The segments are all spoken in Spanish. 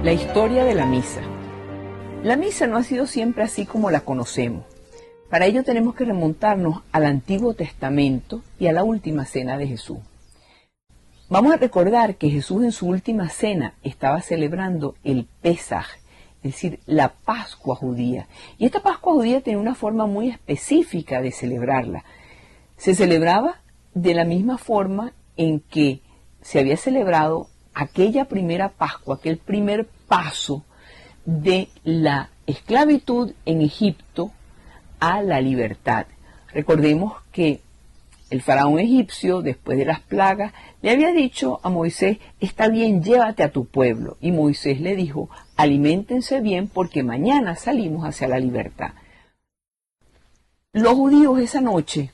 La historia de la misa. La misa no ha sido siempre así como la conocemos. Para ello tenemos que remontarnos al Antiguo Testamento y a la última cena de Jesús. Vamos a recordar que Jesús en su última cena estaba celebrando el Pesaj, es decir, la Pascua judía. Y esta Pascua judía tenía una forma muy específica de celebrarla. Se celebraba de la misma forma en que se había celebrado aquella primera Pascua, aquel primer paso de la esclavitud en Egipto a la libertad. Recordemos que el faraón egipcio, después de las plagas, le había dicho a Moisés: está bien, llévate a tu pueblo. Y Moisés le dijo: aliméntense bien porque mañana salimos hacia la libertad. Los judíos esa noche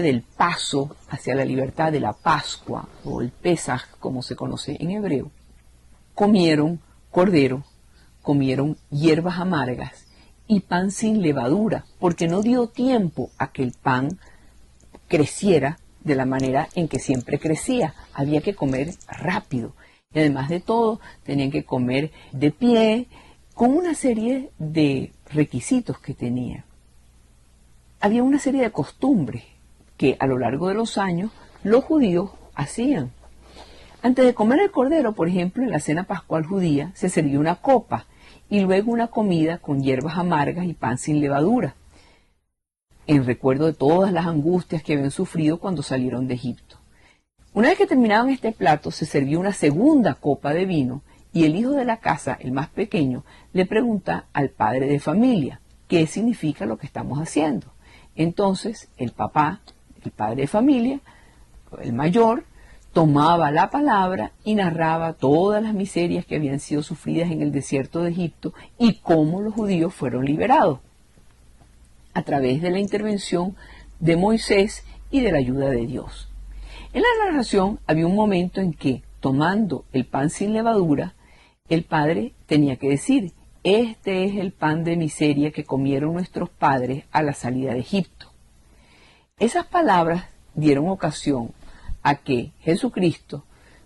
del paso hacia la libertad, de la Pascua o el Pesaj, como se conoce en hebreo, comieron cordero, comieron hierbas amargas y pan sin levadura, porque no dio tiempo a que el pan creciera de la manera en que siempre crecía. Había que comer rápido. Y además de todo, tenían que comer de pie, con una serie de requisitos que tenía. Había una serie de costumbres que a lo largo de los años los judíos hacían. Antes de comer el cordero, por ejemplo, en la cena pascual judía se servía una copa y luego una comida con hierbas amargas y pan sin levadura, en recuerdo de todas las angustias que habían sufrido cuando salieron de Egipto. Una vez que terminaban este plato, se servía una segunda copa de vino y el hijo de la casa, el más pequeño, le pregunta al padre de familia: ¿qué significa lo que estamos haciendo? Entonces el papá, el padre de familia, el mayor, tomaba la palabra y narraba todas las miserias que habían sido sufridas en el desierto de Egipto y cómo los judíos fueron liberados a través de la intervención de Moisés y de la ayuda de Dios. En la narración había un momento en que, tomando el pan sin levadura, el padre tenía que decir: este es el pan de miseria que comieron nuestros padres a la salida de Egipto. Esas palabras dieron ocasión a que Jesucristo,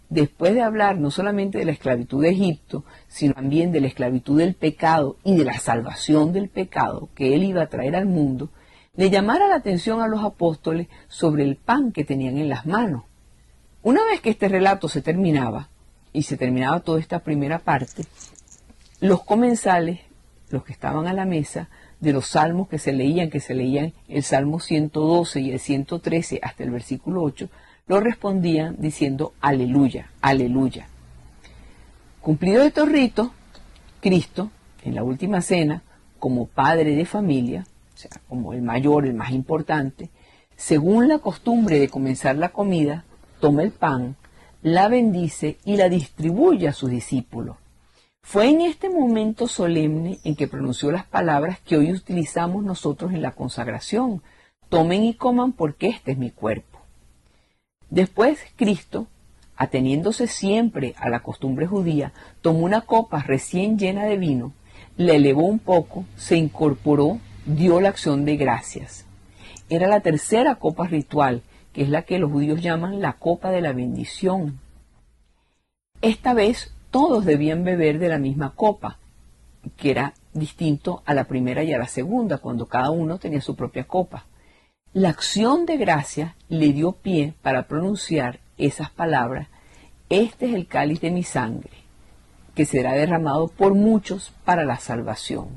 después de hablar no solamente de la esclavitud de Egipto, sino también de la esclavitud del pecado y de la salvación del pecado que él iba a traer al mundo, le llamara la atención a los apóstoles sobre el pan que tenían en las manos. Una vez que este relato se terminaba, y se terminaba toda esta primera parte, los comensales, los que estaban a la mesa, de los salmos que se leían el Salmo 112 y el 113 hasta el versículo 8, lo respondían diciendo: aleluya, aleluya. Cumplido estos ritos, Cristo, en la última cena, como padre de familia, o sea, como el mayor, el más importante, según la costumbre de comenzar la comida, toma el pan, la bendice y la distribuye a sus discípulos. Fue en este momento solemne en que pronunció las palabras que hoy utilizamos nosotros en la consagración: tomen y coman porque este es mi cuerpo. Después Cristo, ateniéndose siempre a la costumbre judía, tomó una copa recién llena de vino, la elevó un poco, se incorporó, dio la acción de gracias. Era la tercera copa ritual, que es la que los judíos llaman la copa de la bendición. Esta vez todos debían beber de la misma copa, que era distinto a la primera y a la segunda, cuando cada uno tenía su propia copa. La acción de gracia le dio pie para pronunciar esas palabras: este es el cáliz de mi sangre, que será derramado por muchos para la salvación.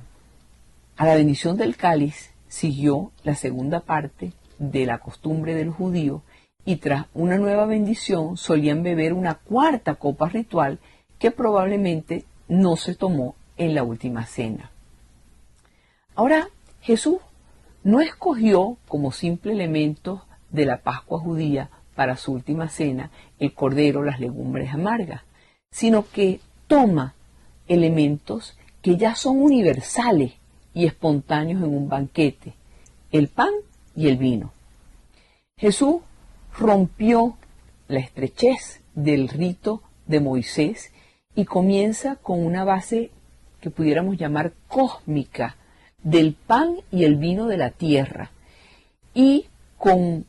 A la bendición del cáliz siguió la segunda parte de la costumbre del judío, y tras una nueva bendición solían beber una cuarta copa ritual que probablemente no se tomó en la última cena. Ahora, Jesús no escogió como simple elemento de la Pascua judía para su última cena el cordero, las legumbres amargas, sino que toma elementos que ya son universales y espontáneos en un banquete: el pan y el vino. Jesús rompió la estrechez del rito de Moisés y comienza con una base que pudiéramos llamar cósmica, del pan y el vino de la tierra, y con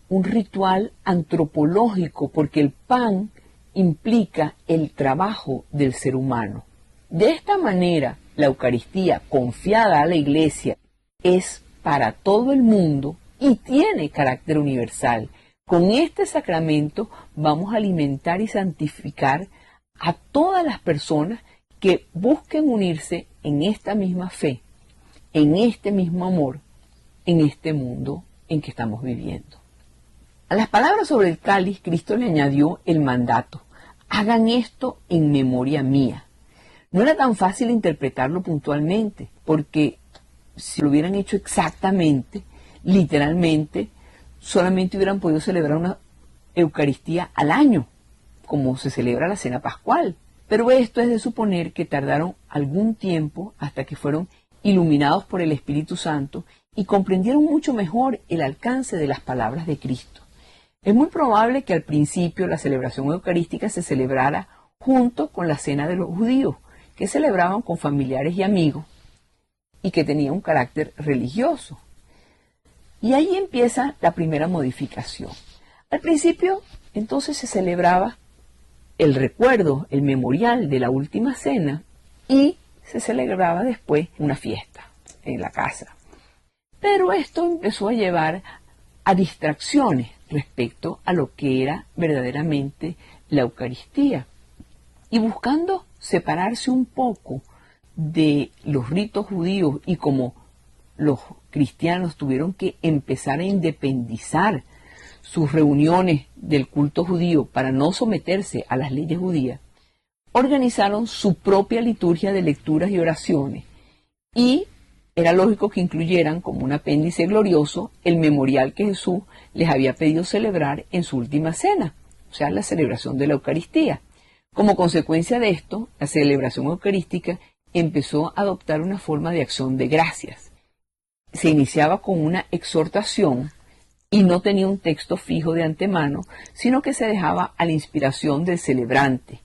un ritual antropológico, porque el pan implica el trabajo del ser humano. De esta manera, la Eucaristía confiada a la Iglesia es para todo el mundo y tiene carácter universal. Con este sacramento vamos a alimentar y santificar a todas las personas que busquen unirse en esta misma fe, en este mismo amor, en este mundo en que estamos viviendo. A las palabras sobre el cáliz, Cristo le añadió el mandato: hagan esto en memoria mía. No era tan fácil interpretarlo puntualmente, porque si lo hubieran hecho exactamente, literalmente, solamente hubieran podido celebrar una Eucaristía al año, como se celebra la Cena Pascual. Pero esto es de suponer que tardaron algún tiempo hasta que fueron iluminados por el Espíritu Santo y comprendieron mucho mejor el alcance de las palabras de Cristo. Es muy probable que al principio la celebración eucarística se celebrara junto con la cena de los judíos, que celebraban con familiares y amigos y que tenía un carácter religioso. Y ahí empieza la primera modificación. Al principio, entonces, se celebraba el recuerdo, el memorial de la última cena, y se celebraba después una fiesta en la casa. Pero esto empezó a llevar a distracciones respecto a lo que era verdaderamente la Eucaristía. Y buscando separarse un poco de los ritos judíos, y como los cristianos tuvieron que empezar a independizar sus reuniones del culto judío para no someterse a las leyes judías, organizaron su propia liturgia de lecturas y oraciones, y era lógico que incluyeran como un apéndice glorioso el memorial que Jesús les había pedido celebrar en su última cena, o sea, la celebración de la Eucaristía. Como consecuencia de esto, la celebración eucarística empezó a adoptar una forma de acción de gracias. Se iniciaba con una exhortación y no tenía un texto fijo de antemano, sino que se dejaba a la inspiración del celebrante.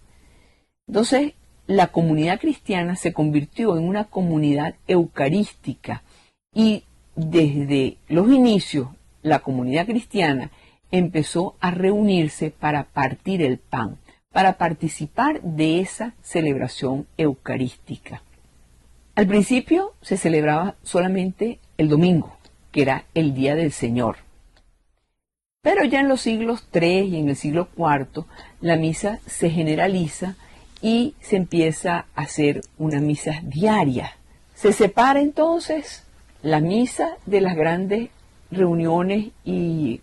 Entonces, la comunidad cristiana se convirtió en una comunidad eucarística, y desde los inicios la comunidad cristiana empezó a reunirse para partir el pan, para participar de esa celebración eucarística. Al principio se celebraba solamente el domingo, que era el Día del Señor. Pero ya en los siglos III y en el siglo IV, la misa se generaliza y se empieza a hacer una misa diaria. Se separa entonces la misa de las grandes reuniones y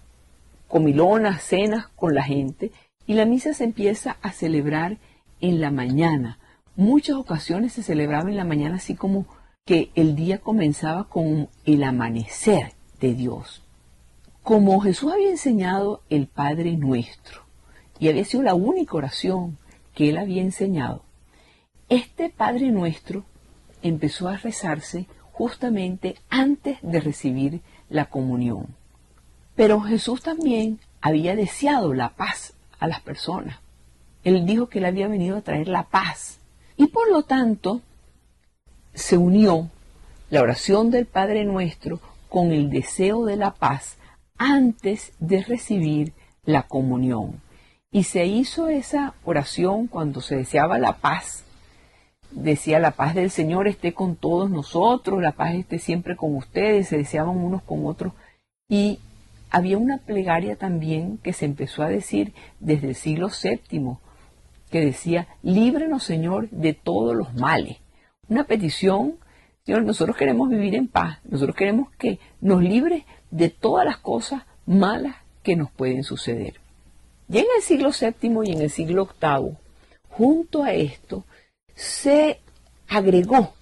comilonas, cenas con la gente, y la misa se empieza a celebrar en la mañana. Muchas ocasiones se celebraba en la mañana, así como que el día comenzaba con el amanecer de Dios. Como Jesús había enseñado el Padre Nuestro, y había sido la única oración que él había enseñado, este Padre Nuestro empezó a rezarse justamente antes de recibir la comunión. Pero Jesús también había deseado la paz a las personas. Él dijo que él había venido a traer la paz, y por lo tanto se unió la oración del Padre Nuestro con el deseo de la paz antes de recibir la comunión. Y se hizo esa oración cuando se deseaba la paz. Decía: la paz del Señor esté con todos nosotros, la paz esté siempre con ustedes. Se deseaban unos con otros. Y había una plegaria también que se empezó a decir desde el siglo VII, que decía: líbranos, Señor, de todos los males. Una petición: Señor, nosotros queremos vivir en paz, nosotros queremos que nos libres de todas las cosas malas que nos pueden suceder. Ya en el siglo VII y en el siglo VIII, junto a esto, se agregó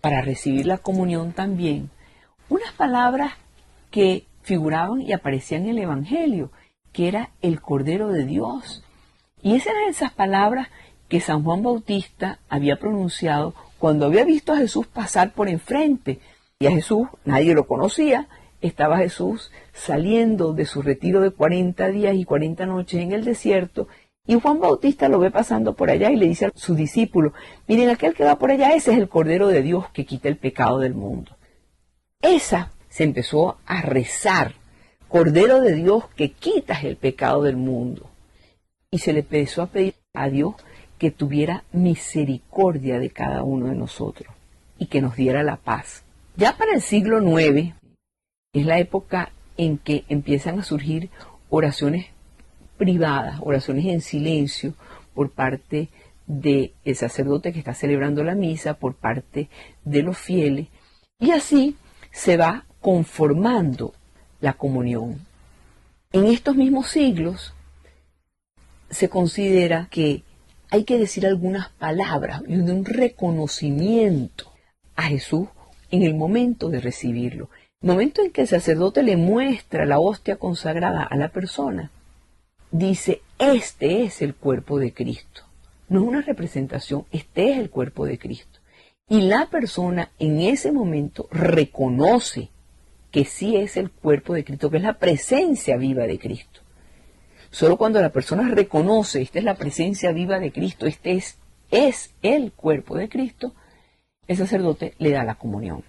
para recibir la comunión también unas palabras que figuraban y aparecían en el Evangelio, que era el Cordero de Dios. Y esas eran esas palabras que San Juan Bautista había pronunciado cuando había visto a Jesús pasar por enfrente. Y a Jesús nadie lo conocía. Estaba Jesús saliendo de su retiro de 40 días y 40 noches en el desierto, y Juan Bautista lo ve pasando por allá y le dice a sus discípulos: miren, aquel que va por allá, ese es el Cordero de Dios que quita el pecado del mundo. Esa se empezó a rezar: Cordero de Dios que quitas el pecado del mundo. Y se le empezó a pedir a Dios que tuviera misericordia de cada uno de nosotros y que nos diera la paz. Ya para el siglo IX es la época en que empiezan a surgir oraciones privadas, oraciones en silencio por parte del sacerdote que está celebrando la misa, por parte de los fieles, y así se va conformando la comunión. En estos mismos siglos se considera que hay que decir algunas palabras y un reconocimiento a Jesús en el momento de recibirlo. El momento en que el sacerdote le muestra la hostia consagrada a la persona, dice, este es el cuerpo de Cristo. No es una representación, este es el cuerpo de Cristo. Y la persona en ese momento reconoce que sí es el cuerpo de Cristo, que es la presencia viva de Cristo. Solo cuando la persona reconoce, esta es la presencia viva de Cristo, este es el cuerpo de Cristo, el sacerdote le da la comunión.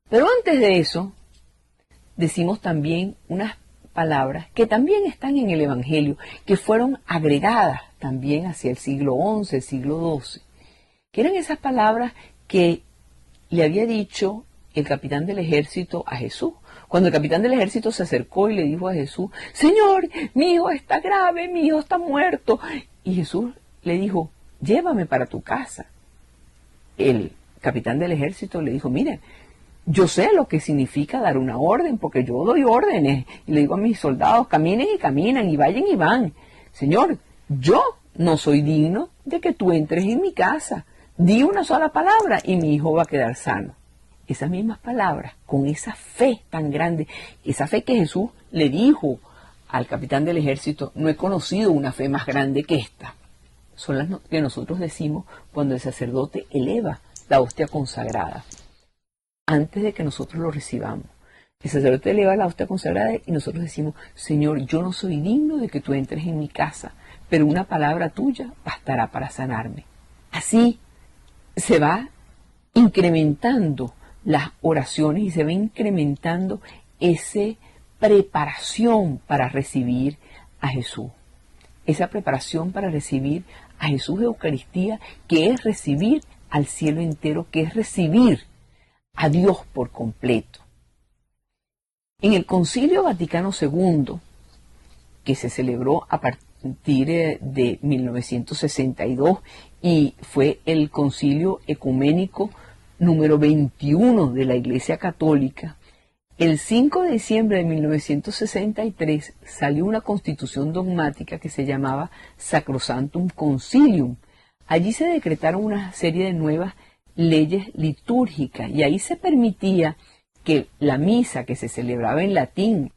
Pero antes de eso, decimos también unas palabras que también están en el Evangelio, que fueron agregadas también hacia el siglo XI, el siglo XII, que eran esas palabras que le había dicho el capitán del ejército a Jesús. Cuando el capitán del ejército se acercó y le dijo a Jesús, Señor, mi hijo está grave, mi hijo está muerto. Y Jesús le dijo, llévame para tu casa. El capitán del ejército le dijo, mire, yo sé lo que significa dar una orden, porque yo doy órdenes y le digo a mis soldados, caminen y caminan y vayan y van. Señor, yo no soy digno de que tú entres en mi casa. Di una sola palabra y mi hijo va a quedar sano. Esas mismas palabras, con esa fe tan grande, esa fe que Jesús le dijo al capitán del ejército, no he conocido una fe más grande que esta. Son las que nosotros decimos cuando el sacerdote eleva la hostia consagrada, antes de que nosotros lo recibamos. El sacerdote eleva la hostia consagrada y nosotros decimos, Señor, yo no soy digno de que tú entres en mi casa, pero una palabra tuya bastará para sanarme. Así se va incrementando las oraciones y se va incrementando esa preparación para recibir a Jesús. Esa preparación para recibir a Jesús de Eucaristía, que es recibir al cielo entero, que es recibir a Dios por completo. En el Concilio Vaticano II, que se celebró a partir de 1962 y fue el Concilio Ecuménico número 21 de la Iglesia Católica, el 5 de diciembre de 1963 salió una constitución dogmática que se llamaba Sacrosanctum Concilium. Allí se decretaron una serie de nuevas leyes litúrgicas y ahí se permitía que la misa que se celebraba en latín,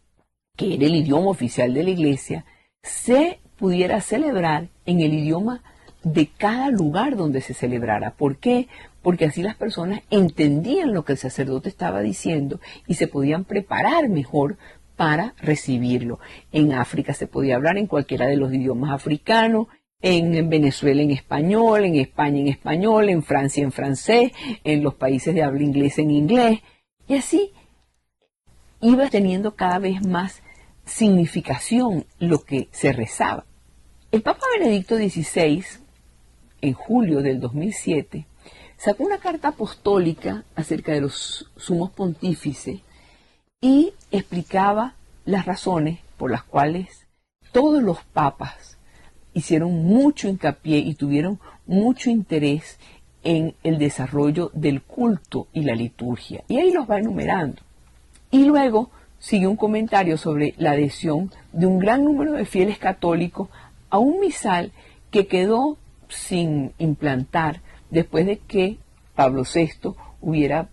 que era el idioma oficial de la Iglesia, se pudiera celebrar en el idioma de cada lugar donde se celebrara. ¿Por qué? Porque así las personas entendían lo que el sacerdote estaba diciendo y se podían preparar mejor para recibirlo. En África se podía hablar en cualquiera de los idiomas africanos, en Venezuela en español, en España en español, en Francia en francés, en los países de habla inglesa en inglés. Y así iba teniendo cada vez más significación lo que se rezaba. El Papa Benedicto XVI, en julio del 2007, sacó una carta apostólica acerca de los sumos pontífices y explicaba las razones por las cuales todos los papas hicieron mucho hincapié y tuvieron mucho interés en el desarrollo del culto y la liturgia. Y ahí los va enumerando. Y luego sigue un comentario sobre la adhesión de un gran número de fieles católicos a un misal que quedó sin implantar después de que Pablo VI hubiera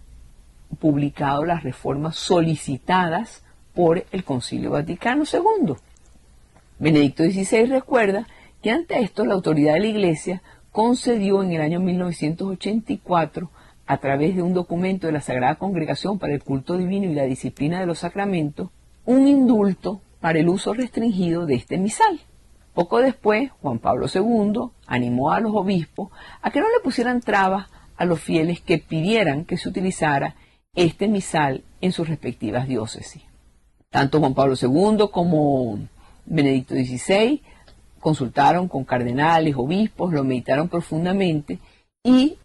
publicado las reformas solicitadas por el Concilio Vaticano II. Benedicto XVI recuerda que ante esto la autoridad de la Iglesia concedió en el año 1984, a través de un documento de la Sagrada Congregación para el Culto Divino y la Disciplina de los Sacramentos, un indulto para el uso restringido de este misal. Poco después, Juan Pablo II animó a los obispos a que no le pusieran trabas a los fieles que pidieran que se utilizara este misal en sus respectivas diócesis. Tanto Juan Pablo II como Benedicto XVI consultaron con cardenales, obispos, lo meditaron profundamente y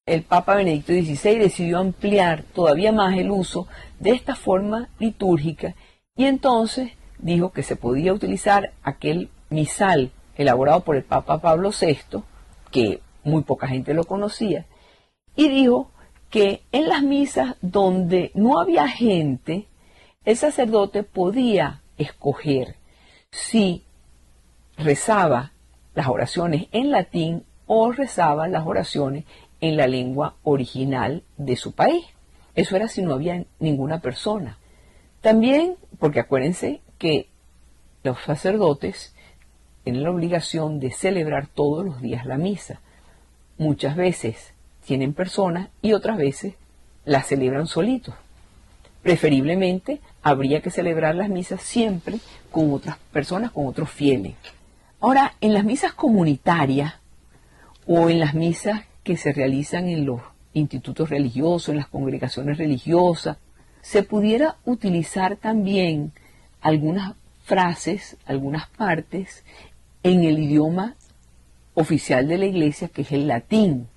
el Papa Benedicto XVI decidió ampliar todavía más el uso de esta forma litúrgica y entonces dijo que se podía utilizar aquel misal elaborado por el Papa Pablo VI, que muy poca gente lo conocía, y dijo que en las misas donde no había gente, el sacerdote podía escoger si rezaba las oraciones en latín o rezaba las oraciones en la lengua original de su país. Eso era si no había ninguna persona. También, porque acuérdense que los sacerdotes tienen la obligación de celebrar todos los días la misa. Muchas veces tienen personas y otras veces las celebran solitos. Preferiblemente habría que celebrar las misas siempre con otras personas, con otros fieles. Ahora, en las misas comunitarias o en las misas que se realizan en los institutos religiosos, en las congregaciones religiosas, se pudiera utilizar también algunas frases, algunas partes en el idioma oficial de la Iglesia, que es el latín,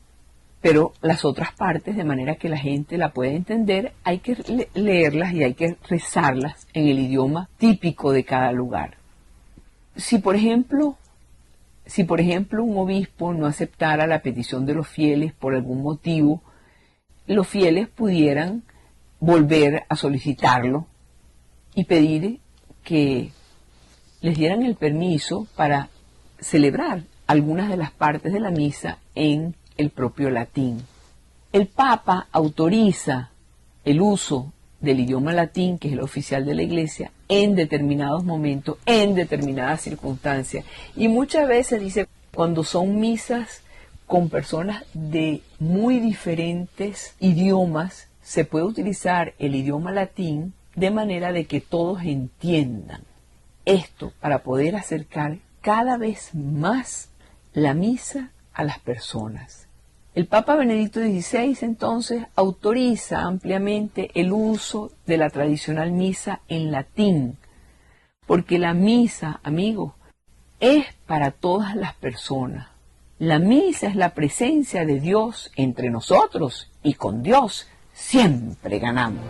pero las otras partes, de manera que la gente la pueda entender, hay que leerlas y hay que rezarlas en el idioma típico de cada lugar. Si por ejemplo un obispo no aceptara la petición de los fieles por algún motivo, los fieles pudieran volver a solicitarlo y pedir que les dieran el permiso para celebrar algunas de las partes de la misa en el propio latín. El Papa autoriza el uso del idioma latín, que es el oficial de la Iglesia, en determinados momentos, en determinadas circunstancias. Y muchas veces dice, cuando son misas con personas de muy diferentes idiomas, se puede utilizar el idioma latín de manera de que todos entiendan. Esto para poder acercar cada vez más la misa a las personas. El Papa Benedicto XVI entonces autoriza ampliamente el uso de la tradicional misa en latín, porque la misa, amigos, es para todas las personas. La misa es la presencia de Dios entre nosotros y con Dios siempre ganamos.